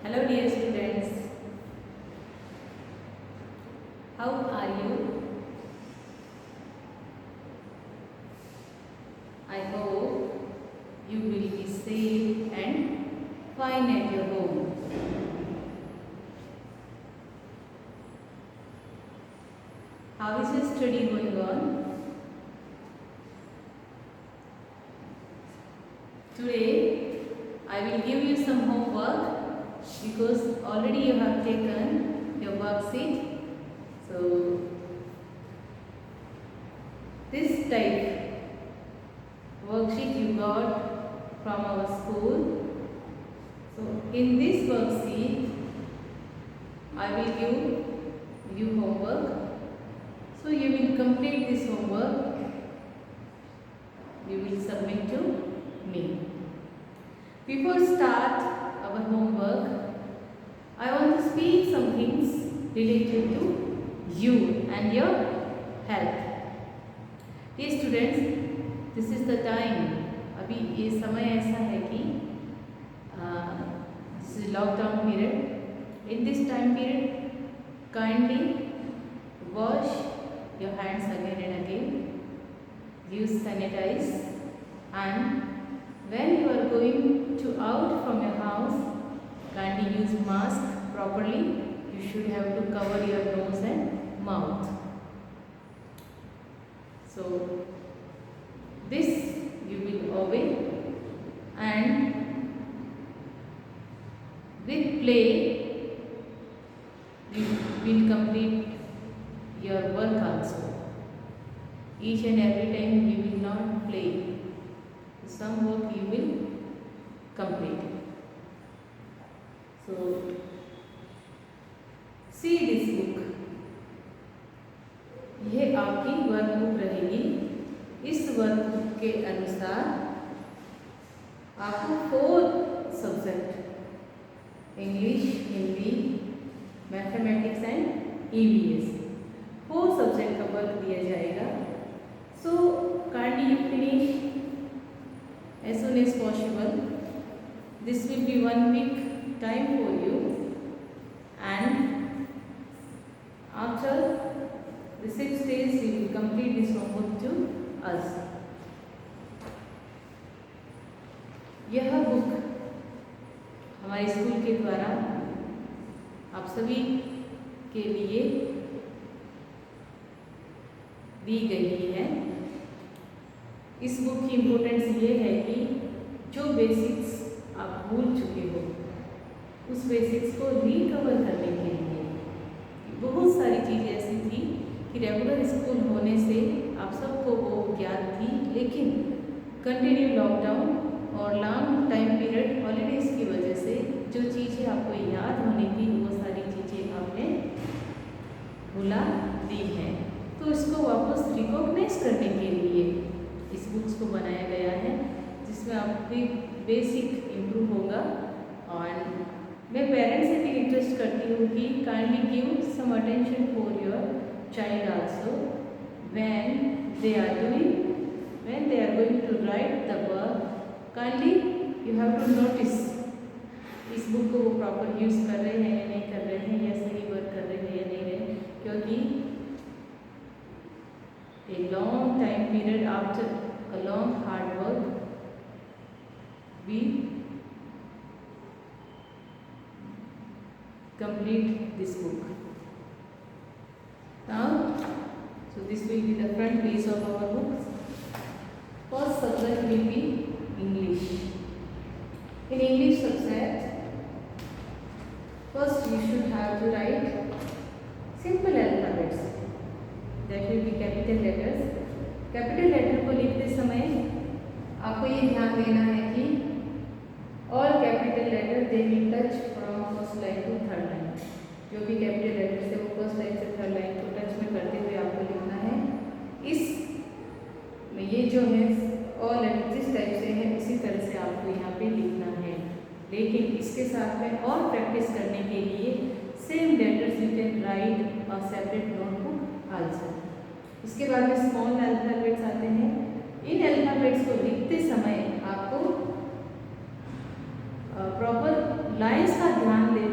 Hello dear students, how are you? I hope you will be safe and fine at your home. How is your study going on? Today I will give you some homework because already you have taken your worksheet. So this type worksheet you got from our school. So in this worksheet I will give you homework. So you will complete this homework. You will submit to me. Before start our homework, I want to speak some things related to you and your health. Dear students, this is the time. अभी ये समय ऐसा है कि this is lockdown period. In this time period, kindly wash your hands again and again. Use sanitize, and when you are going to out from your house, kindly use mask properly. You should have to cover your nose and mouth. So this you will obey, and with play you will complete your work also. Each and every time you will not play. Some work you will complete. So see this book. यह आपकी workbook रहेगी. इस workbook के अनुसार आपको 4 subject English, Hindi, mathematics and EVS 4 subject का work दिया जाएगा. So kindly you finish as soon as possible. This will be 1 week time for you, and after the 6 days you will complete this homework to us. यह book हमारे school के द्वारा आप सभी के लिए दी गई है. इस बुक की इम्पोर्टेंस ये है कि जो बेसिक्स आप भूल चुके हो उस बेसिक्स को रिकवर करने के लिए. बहुत सारी चीज़ें ऐसी थी कि रेगुलर स्कूल होने से आप सबको वो ज्ञात थी, लेकिन कंटिन्यू लॉकडाउन और लॉन्ग टाइम पीरियड हॉलीडेज की वजह से जो चीज़ें आपको याद होनी थी वो सारी चीज़ें आपने भुला दी हैं. तो इसको वापस रिकॉग्नाइज करने के लिए इस बुक्स को बनाया गया है, जिसमें आपकी बेसिक इम्प्रूव होगा. और मैं पेरेंट्स से भी रिक्वेस्ट करती हूँ कि kindly give some attention for your child also when they are going to write the work. Kindly you have to notice इस बुक को वो प्रॉपर यूज़ कर रहे हैं या नहीं कर रहे हैं, या सही वर्क कर रहे हैं या नहीं रहे, क्योंकि a long time period after a long hard work we complete this book. Now, so this will be the front page of our book. First subject will be English. In English subject, first you should have to write simple alphabets. That will be capital letters. Capital letter को लिखते समय आपको ये ध्यान देना है कि all capital letter they will touch from first line to third line. जो भी कैपिटल लेटर से वो फर्स्ट लाइन से थर्ड लाइन को टच में करते हुए आपको लिखना है. इस में ये जो है ऑल लेटर जिस टाइप से है उसी तरह से आपको यहाँ पे लिखना है, लेकिन इसके साथ में और प्रैक्टिस करने के लिए same letters you can right और सेपरेट नोटबुक आल्सो. इसके बाद में स्मॉल अल्फाबेट्स आते हैं. इन अल्फाबेट्स को लिखते समय आपको प्रॉपर लाइंस का ध्यान देना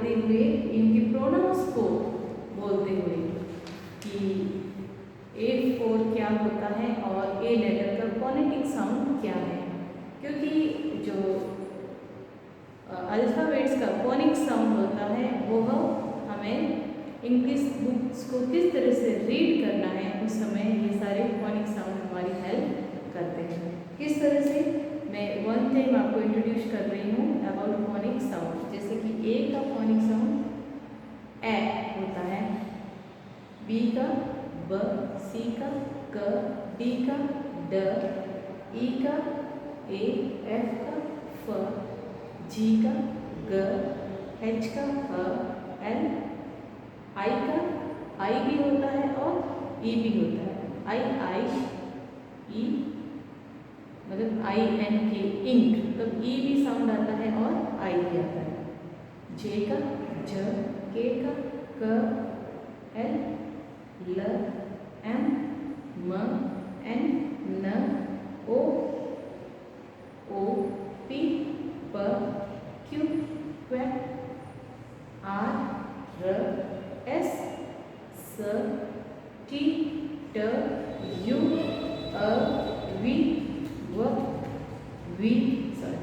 कि A4 क्या होता है और ए लेटर का फोनेटिक साउंड क्या है, क्योंकि जो अल्फ़ाबेट्स का फोनिक साउंड होता है वो हमें इंग्लिश बुक्स को किस तरह से रीड करना है उस समय ये सारे फोनिक साउंड हमारी हेल्प करते हैं। किस तरह से, मैं वन टाइम आपको इंट्रोड्यूस कर रही हूँ अबाउट फोनिक साउंड। जैसे कि ए का फोनिक साउंड ए होता है, बी का ब, सी का क, डी का ड, ई का ए, एफ का फ, जी का ग, एच का ह, एल, आई का आई भी होता है और ई भी होता है। आई ई मतलब आई एन के इंक, तब ई भी साउंड आता है और आई भी आता है। जे का ज, के का क, एल, ल, एम, म, एन, न, ओ, पी, प, क्यू, क्व, आर, र, एस, स, टी, ट, यू, अ, वी, व,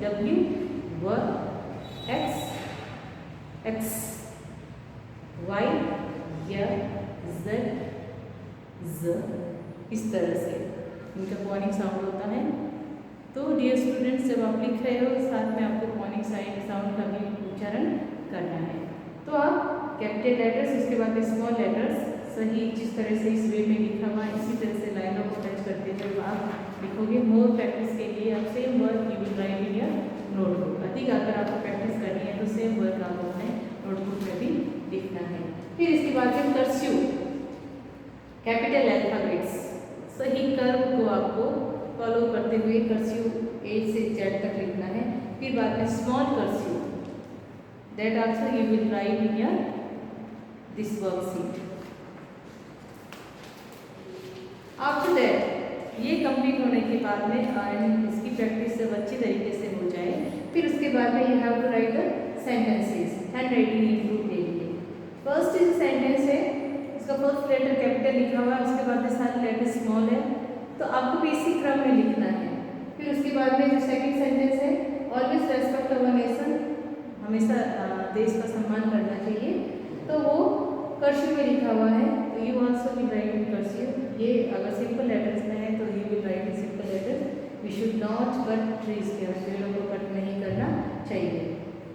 डब्ल्यू, व, एक्स, वाई, य, जेड, ज। इस तरह से इनका फोनिक साउंड होता है। तो डियर स्टूडेंट्स, जब आप लिख रहे हो साथ में आपको फोनिक साउंड का भी उच्चारण करना है। तो आप कैपिटल लेटर्स, उसके बाद स्मॉल लेटर्स सही जिस तरह से इस वे में लिखा हुआ है इसी तरह से लाइनों को टच करते हुए आप लिखोगे। मोर प्रैक्टिस के लिए आप same work you will write in your notebook. अधिक अगर आपको प्रैक्टिस करनी है तो सेम वर्क आपको अपने नोटबुक में भी लिखना है। फिर इसके बाद में कर्सिव कैपिटल अल्फाबेट्स, सही कर्व को आपको फॉलो करते हुए कर्सिव ए से जेड तक लिखना है। फिर बाद में small cursive, that also you will write in your this worksheet. After that ये कंप्लीट होने के बाद में एंड इसकी प्रैक्टिस जब अच्छी तरीके से हो जाए, फिर उसके बाद में you have to write the sentences. Handwriting improve के लिए फर्स्ट जो सेंटेंस है उसका फर्स्ट लेटर कैपिटल लिखा हुआ है, उसके बाद में सारे लेटर स्मॉल है, तो आपको भी इसी क्रम में लिखना है। फिर उसके बाद में जो सेकंड सेंटेंस है, ऑलवेज रेस्पेक्ट अवर नेशन, हमेशा देश का सम्मान करना चाहिए, तो वो कर्सिव में लिखा हुआ है, तो you also will write in cursive. ये अगर सिंपल लेटर्स में है तो you will write in simple letters. We should not cut trees, के पेड़ों को कट नहीं करना चाहिए।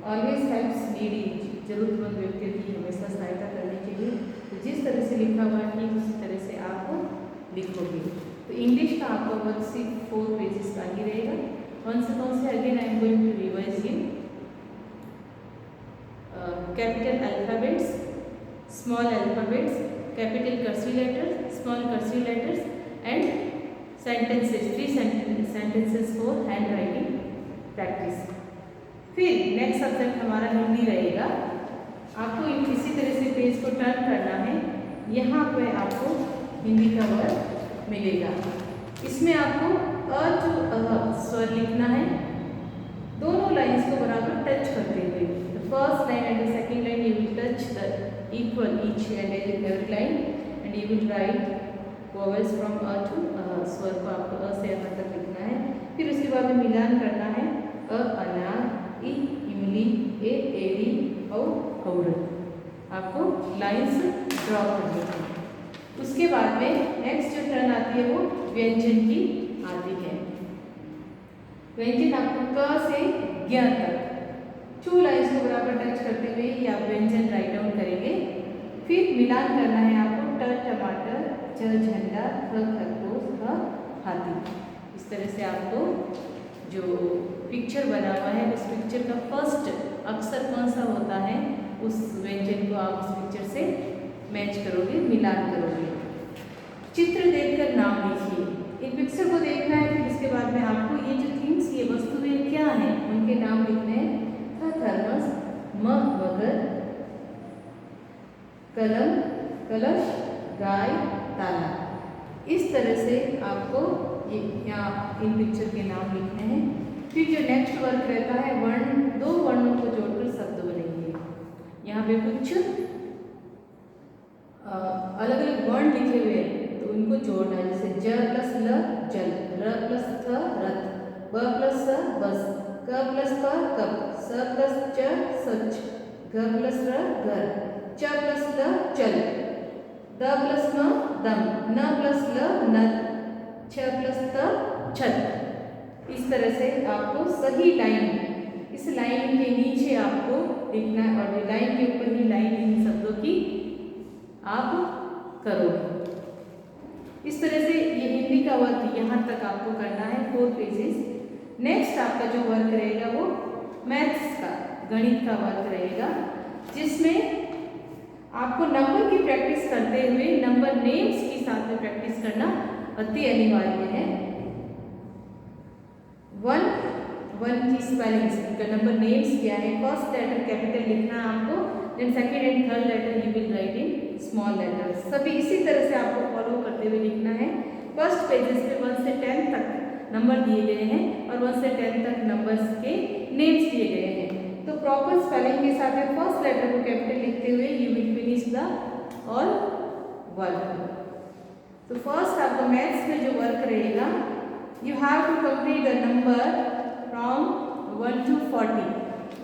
ऑलवेज हेल्प्स नीडी, जरूरतमंद व्यक्तियों की हमेशा सहायता करनी चाहिए। तो जिस तरह से लिखा हुआ है ठीक उसी तरह से आप लिखोगे। तो इंग्लिश का आपका वर्कशीट 4 पेजेस का ही रहेगा। once again I am going to revise you. Capital alphabets, small alphabets, capital cursive letters, small cursive letters and sentences, 3 sentences for handwriting practice. फिर नेक्स्ट सब्जेक्ट हमारा हिंदी रहेगा। आपको इसी तरह से पेज को टर्न करना है, यहाँ पे आपको हिंदी का वर्ड मिलेगा। इसमें आपको अ टू अह स्वर लिखना है, दोनों लाइंस को बराबर टच करते हुए। The first line and the second line you will touch the equal each and every line and you will write vowels from अ टू अह। स्वर को आपको अ से अह तक लिखना है। फिर उसके बाद में मिलान करना है, अ अनार, ई इमली, ए एड़ी और औरत। आपको लाइंस ड्रॉ करनी है। उसके बाद में नेक्स्ट जो टर्न आती है वो व्यंजन की आती है। व्यंजन आपको क से ज्ञ तक 2 लाइंस को बराबर टच करते हुए या व्यंजन राइट डाउन करेंगे। फिर मिलान करना है आपको, ट टमाटर, ज झंडा, ख खरगोश, ह हाथी। इस तरह से आपको जो पिक्चर बना हुआ है उस पिक्चर का फर्स्ट अक्षर कौन सा होता है उस व्यंजन को आप उस पिक्चर से मैच करोगे, मिलान करोगे। चित्र देखकर नाम लिखिए। इन पिक्चर को देखना है, फिर इसके बाद में आपको ये जो थिंग्स, ये वस्तुएं क्या हैं उनके नाम लिखने हैं। थ थर्मस, म मगर, कलम कलश, गाय ताला। इस तरह से आपको ये यहाँ इन पिक्चर के नाम लिखने हैं। फिर जो नेक्स्ट वर्क रहता है, वर्ण, 2 वर्णों को जोड़कर शब्द बनेंगे। यहाँ पे कुछ अलग अलग वर्ण लिखे हुए हैं तो उनको जोड़ना है। जैसे ज प्लस ल जल, र प्लस थ रथ, ब प्लस स बस, क प्लस प कप, स प्लस च सच, घ प्लस र घर, च प्लस ल चल, द प्लस म दम, न प्लस ल नद, छ प्लस त छत। इस तरह से आपको सही लाइन, इस लाइन के नीचे आपको लिखना है और लाइन के ऊपर ही लाइन इन शब्दों की आप करोगे। इस तरह से ये हिंदी का वर्क यहाँ तक आपको करना है 4 पेजेस। नेक्स्ट आपका जो वर्क रहेगा वो मैथ्स का, गणित का वर्क रहेगा, जिसमें आपको नंबर की प्रैक्टिस करते हुए नंबर नेम्स के साथ में प्रैक्टिस करना अति अनिवार्य है। वन की स्पेलिंग्स, नंबर नेम्स क्या है, फर्स्ट लेटर कैपिटल लिखना है आपको, then second and third letter you will write in small letter. सभी इसी तरह से आपको फॉलो करते हुए लिखना है। फर्स्ट पेजेस पे 1 से 10 तक नंबर दिए गए हैं और 1 से 10 तक नंबर्स के नेम्स दिए गए हैं। तो प्रॉपर स्पेलिंग के साथ में फर्स्ट लेटर को कैपिटल लिखते हुए you will finish the all work. तो फर्स्ट आपका मैथ्स में जो वर्क रहेगा, you have to complete the number from 1 to 40।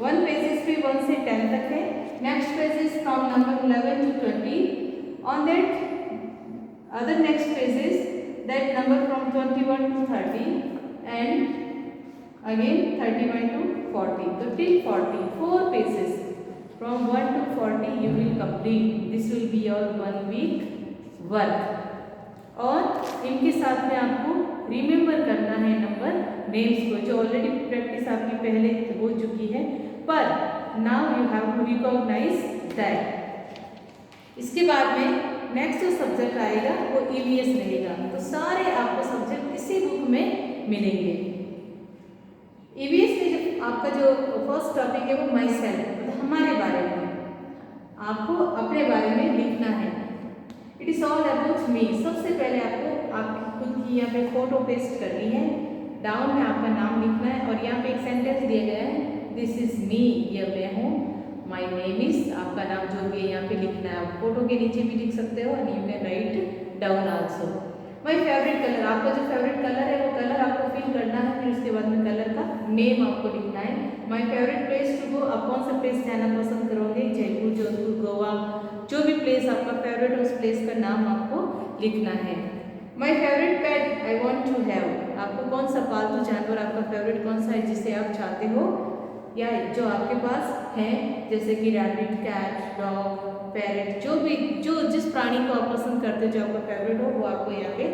1 pages पे 1 से 10 तक है। Next pages from number 11 to 20। On that other next pages that number from 21 to 30 and again 31 to 40, so till 40 4 pages from 1 to 40 you will complete. This will be your 1 week work। और इनके साथ में आपको remember करना है number names को, जो already practice आपकी पहले हो चुकी है, पर now you have to recognise that. इसके बाद में नेक्स्ट जो सब्जेक्ट आएगा वो ईवीएस रहेगा। तो सारे आपको सब्जेक्ट इसी बुक में मिलेंगे। ईवीएस में जो आपका जो फर्स्ट टॉपिक है वो माई सेल्फ, मतलब हमारे बारे में, आपको अपने बारे में लिखना है। It is all about me. सबसे पहले आपको आपकी खुद की यहाँ पे फोटो पेस्ट करनी है, डाउन में आपका नाम लिखना है और यहाँ पे एक सेंटेंस दिया गया है, दिस इज मी, ये मैं हूँ, माई नेम इज, आपका नाम जो भी यहाँ पे लिखना है। आप फोटो के नीचे भी लिख सकते हो and you can write down also. My favourite colour, आपका जो फेवरेट कलर है वो कलर आपको फिल करना है, फिर उसके बाद में कलर का नेम आपको लिखना है। My favourite place to go, आप कौन सा प्लेस जाना पसंद करोगे, जयपुर, जोधपुर, गोवा, जो भी प्लेस आपका फेवरेट है उस प्लेस का नाम आपको लिखना है। My favourite pet I want to have, आपको कौन सा पालतू जानवर आपका फेवरेट कौन सा है जिसे आप चाहते हो या जो आपके पास है, जैसे कि रैबिट, कैट, डॉग, पैरेट, जो भी जो जिस प्राणी को आप पसंद करते हो जो आपका फेवरेट हो वो आपको यहाँ पे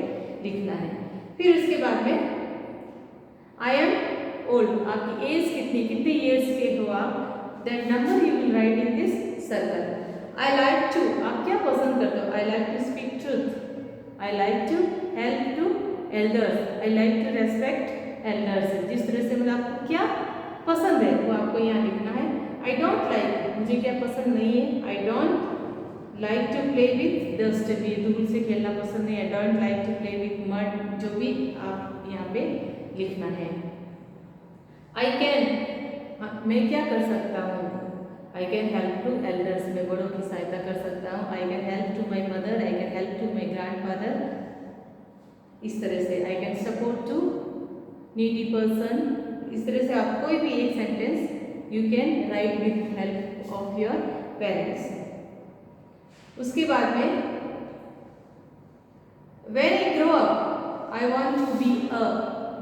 लिखना है। फिर उसके बाद में आई एम ओल्ड, आपकी एज कितनी, कितने ईयर्स के हो आप, that number you will write in this circle. I like to, आप क्या पसंद करते हो, I like to speak truth, I like to help to elders, I like to respect elders. जिस तरह से मतलब आपको क्या पसंद है वो आपको यहाँ लिखना है। आई डोंट लाइक, मुझे क्या पसंद नहीं है, I don't like to play with dust, भी धूल से खेलना पसंद नहीं, I don't like to play with mud, जो भी आप यहाँ पे लिखना है। आई कैन, मैं क्या कर सकता हूँ, I can help to elders, मैं बड़ों की सहायता कर सकता हूँ। I can help to my mother, I can help to my grandfather. इस तरह से I can support to needy person. इस तरह से आप कोई भी एक sentence you can write with help of your parents. उसके बाद में when I grow up I want to be a,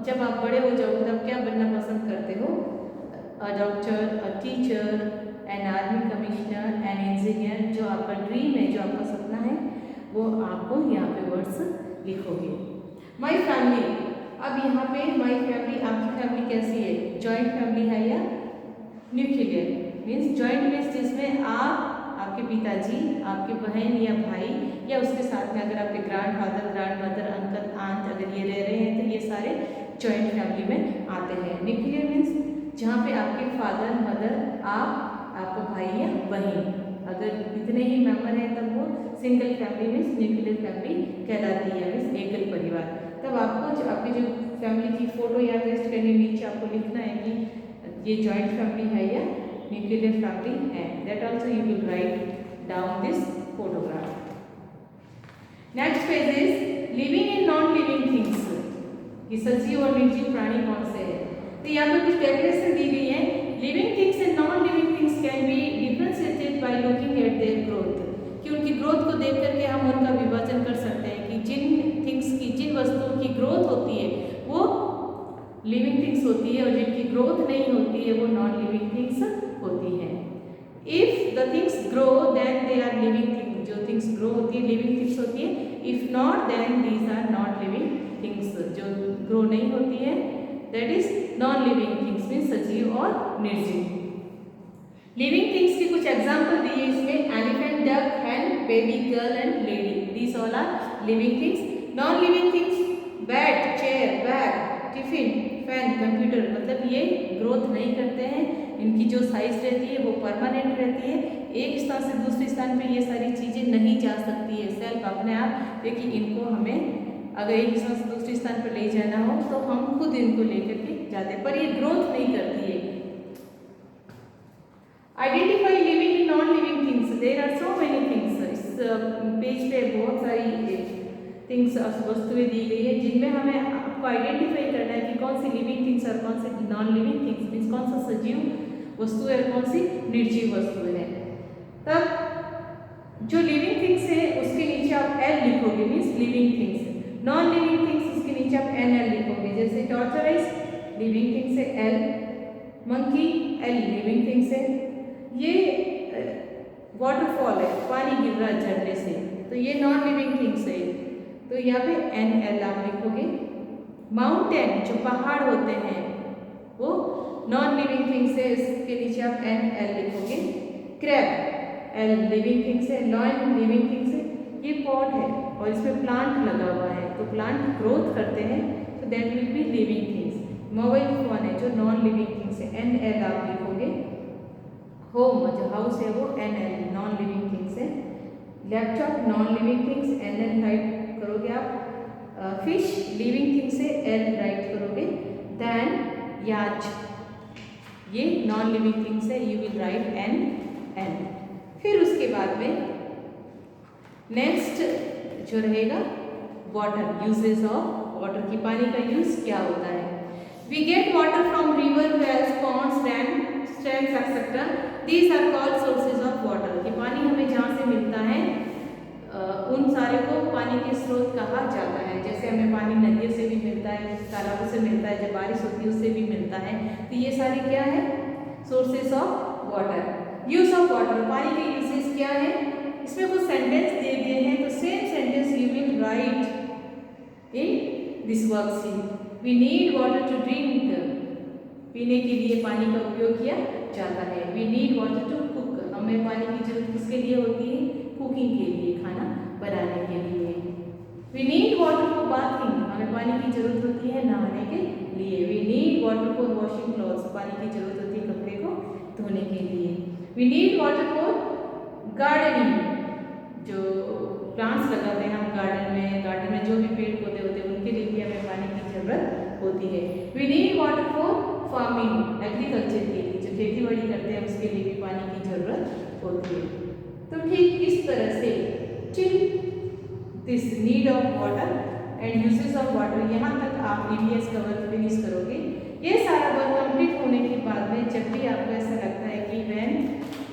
जब आप बड़े हो जाओ तब क्या बनना पसंद करते हो, a doctor, a teacher, an army commissioner, an engineer. जो आपका ड्रीम है, जो आपका सपना है वो आपको यहाँ पे वर्ड्स लिखोगे। माई फैमिली, अब यहाँ पे माई फैमिली, आपकी फैमिली कैसी है, जॉइंट फैमिली है या न्यूक्लियर, मीन्स जॉइंट मीन्स जिसमें आप, आपके पिताजी, आपके बहन या भाई या उसके साथ में अगर आपके ग्रैंडफादर, ग्रैंडमदर, अंकल, आंट अगर ये रह रहे हैं तो ये सारे जॉइंट फैमिली में आते हैं। न्यूक्लियर मीन्स जहाँ पे आपके फादर, मदर, आप, आपका भाई या बहन, अगर इतने ही मेंबर हैं तब वो single family means nuclear family कहलाती है, मीन्स एकल परिवार। तब आपको जो आपकी जो फैमिली की फोटो या पेस्ट करनी, नीचे आपको लिखना है कि ये जॉइंट फैमिली है या न्यूक्लियर फैमिली है। That also you will write down this photograph. Next page is living in non living things, कि सजीव और निर्जीव प्राणी कौन से हैं। तो यहाँ पे कुछ डेफिनेशन दी गई है। Living things and non living things can be differentiated by looking at their growth, कि उनकी ग्रोथ को देख करके हम उनका विभाजन कर सकते हैं कि जिन थिंग्स की, जिन वस्तुओं की ग्रोथ होती है वो लिविंग थिंग्स होती है और जिनकी ग्रोथ नहीं होती है वो नॉन लिविंग थिंग्स होती है। If the things grow then they are living things, जो थिंग्स ग्रो होती है लिविंग थिंग्स होती है। If not then these are not living things, जो ग्रो नहीं होती है that is non living things, means सजीव और निर्जीव। लिविंग थिंग्स की कुछ एग्जाम्पल दिए इसमें, elephant, duck, hen, baby girl and lady, these all are living things. Non living things, bed, chair, bag, tiffin, fan, computer, मतलब ये ग्रोथ नहीं करते हैं, इनकी जो साइज रहती है वो परमानेंट रहती है, एक स्थान से दूसरे स्थान पे ये सारी चीज़ें नहीं जा सकती है सेल्फ अपने आप, क्योंकि इनको हमें अगर एक स्थान से दूसरे स्थान पर ले जाना हो तो हम खुद इनको लेकर के जाते हैं, पर ये ग्रोथ नहीं करती है। Identify living in non living things, there are so many things. इस पेज पे बहुत सारी थिंग्स वस्तुएं दी गई है जिनमें हमें आपको आइडेंटिफाई करना है कि कौन सी लिविंग थिंग्स और कौन सी नॉन लिविंग थिंग्स, मीन्स कौन सा सजीव वस्तु है और कौन सी निर्जीव वस्तु है। तब जो लिविंग थिंग्स है उसके नीचे आप एल लिखोगे, means living things. Non living things उसके नीचे आप एन एल लिखोगे, जैसे टॉर्टोइज लिविंग थिंग्स है L, monkey L living things है, ये वाटरफॉल है, पानी गिर रहा है झरने से, तो ये नॉन लिविंग थिंग्स है, तो यहाँ पे एन एल आप लिखोगे। माउंटेन, जो पहाड़ होते हैं वो नॉन लिविंग थिंग्स है, इसके नीचे आप एन एल लिखोगे। क्रैब एल लिविंग थिंग्स है, लॉयन लिविंग थिंग्स है, ये पॉट है और इसमें प्लांट लगा हुआ है, तो प्लांट ग्रोथ करते हैं, तो that will be living things. Mobile phone है जो नॉन लिविंग थिंग्स है, एन एल आप लिखोगे। होम, जो हाउस है वो N L non living things है। Laptop non living things, N L write करोगे आप। फिश लिविंग थिंग्स है, एल राइट करोगे। देन याच, ये नॉन लिविंग थिंग्स है, you will write N N. फिर उसके बाद में नेक्स्ट जो रहेगा वाटर, यूजेस ऑफ वाटर, की पानी का यूज क्या होता है। We get water from river, wells, ponds, dam, streams etcetera, these are called sources of water, कि पानी हमें जहाँ से मिलता है उन सारे को पानी के स्रोत कहा जाता है। जैसे हमें पानी नदियों से भी मिलता है, तालाबों से मिलता है, जब बारिश होती है उससे भी मिलता है, तो ये सारे क्या है, sources of water. Use of water, पानी के यूजेस क्या है, इसमें कुछ सेंटेंस दे दिए हैं, तो same sentence you will write in this worksheet. We need water to drink, पीने के लिए पानी का उपयोग किया जाता है। We need water to cook, हमें पानी की जरूरत किसके लिए होती है, कुकिंग के लिए, खाना बनाने के लिए। We need water for bathing, हमें पानी की जरूरत होती है नहाने के लिए। We need water for washing clothes, पानी की जरूरत होती है कपड़े को धोने के लिए। We need water for gardening, जो प्लांट्स लगाते हैं हम गार्डन में जो भी पेड़ पौधे होते हैं उनके लिए भी हमें पानी की जरूरत होती है। We need water for farming, agriculture के लिए, जो खेती बाड़ी करते हैं उसके लिए भी पानी की जरूरत होती है। तो ठीक इस तरह से till this need of water and uses of water, यहाँ तक आप EVS का वर्क फिनिश करोगे। ये सारा वर्क कंप्लीट होने के बाद में जब भी आपको ऐसा लगता है कि when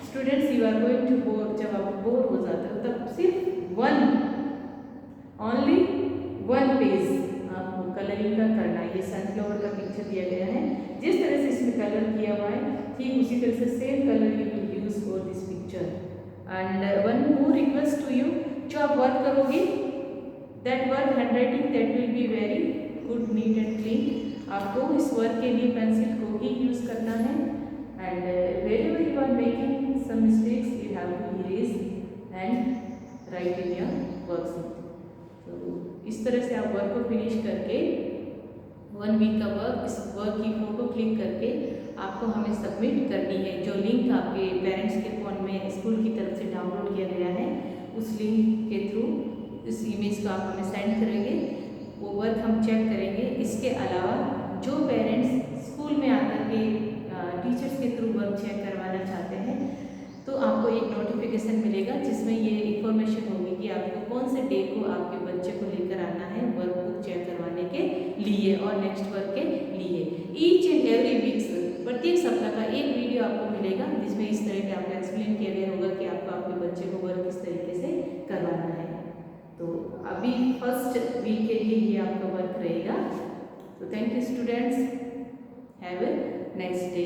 students you are going to bore, जब आप बोर हो जाते हो, तब सिर्फ ओनली वन पेज आपको कलरिंग का करना है। ये सनफ्लावर का पिक्चर दिया गया है, जिस तरह से इसमें कलर किया हुआ है ठीक उसी तरह से same colour you will use for this picture. And one more request to you, जो आप वर्क करोगे that work handwriting that will be very good, neat and clean. आपको इस वर्क के लिए पेंसिल को ही यूज करना है and wherever you are making some mistakes you have to erase and write in your worksheet। तो इस तरह से आप वर्क को फिनिश करके 1 वीक का वर्क, इस वर्क की फ़ोटो क्लिक करके आपको हमें सबमिट करनी है। जो लिंक आपके पेरेंट्स के फ़ोन में स्कूल की तरफ से डाउनलोड किया गया है उस लिंक के थ्रू इस इमेज को आप हमें सेंड करेंगे, वो वर्क हम चेक करेंगे। इसके अलावा जो पेरेंट्स स्कूल में आकर के टीचर्स के थ्रू वर्क चेक करवाना चाहते हैं तो आपको एक नोटिफिकेशन मिलेगा जिसमें ये इन्फॉर्मेशन होगी कि आपको कौन से डे को आपके बच्चे को लेकर आना है वर्कबुक चेक करवाने के लिए और नेक्स्ट वर्क के लिए। ईच एंड एवरी वीक्स, प्रत्येक सप्ताह का एक वीडियो आपको मिलेगा जिसमें इस तरह के आपको एक्सप्लेन किया गया होगा कि आपको आपके बच्चे को वर्क किस तरीके से करवाना है। तो अभी फर्स्ट वीक के लिए ये आपका वर्क रहेगा। तो thank you students, have a nice day.